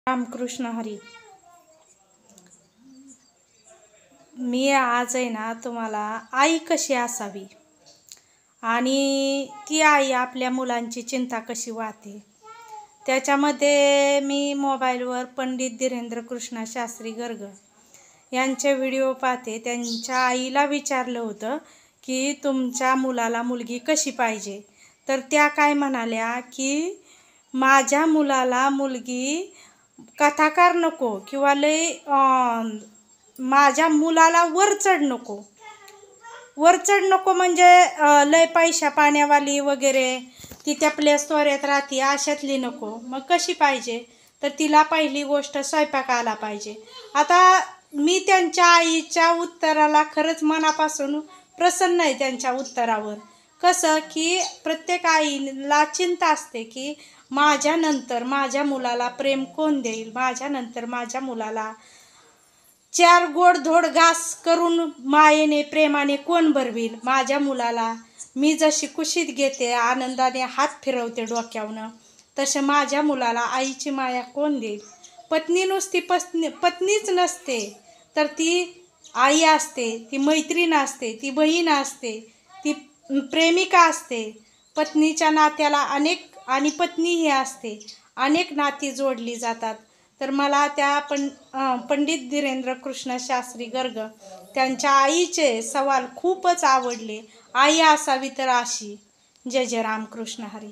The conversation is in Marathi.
रामकृष्ण हरी. मी आज आहे ना तुम्हाला आई कशी असावी आणि ती आई आपल्या मुलांची चिंता कशी वाहते त्याच्यामध्ये मी मोबाईलवर पंडित धीरेंद्र कृष्ण शास्त्री गर्ग यांचे व्हिडिओ पाहते. त्यांच्या आईला विचारलं होतं की तुमच्या मुलाला मुलगी कशी पाहिजे, तर त्या काय म्हणाल्या की माझ्या मुलाला मुलगी कथाकार नको किंवा लय माझ्या मुलाला वरचढ नको. वरचढ नको म्हणजे लय पैशा पाण्यावाली वगैरे ती त्या प्लेस्टोऱ्यात राहते अशातली नको. मग कशी पाहिजे, तर तिला पहिली गोष्ट स्वयंपाक आला पाहिजे. आता मी त्यांच्या आईच्या उत्तराला खरंच मनापासून प्रसन्न आहे. त्यांच्या उत्तरावर कसं की प्रत्येक आईला चिंता असते की माझ्यानंतर माझ्या मुलाला प्रेम कोण देईल, माझ्यानंतर माझ्या मुलाला चार गोडधोड घास करून मायेने प्रेमाने कोण भरवील, माझ्या मुलाला मी जशी कुशीत घेते आनंदाने हात फिरवते डोक्यावनं तसं माझ्या मुलाला आईची माया कोण देईल. पत्नी नुसती पत्नीच नसते तर ती आई असते, ती मैत्रीण असते, ती बहीण असते, ती प्रेमिका असते. पत्नीच्या नात्याला अनेक आणि पत्नी ही असते, अनेक नाती जोडली जातात. तर मला त्या पंडित धीरेंद्र कृष्ण शास्त्री गर्ग त्यांच्या आईचे सवाल खूपच आवडले. आई असावी तर अशी. जय जय रामकृष्ण हरी.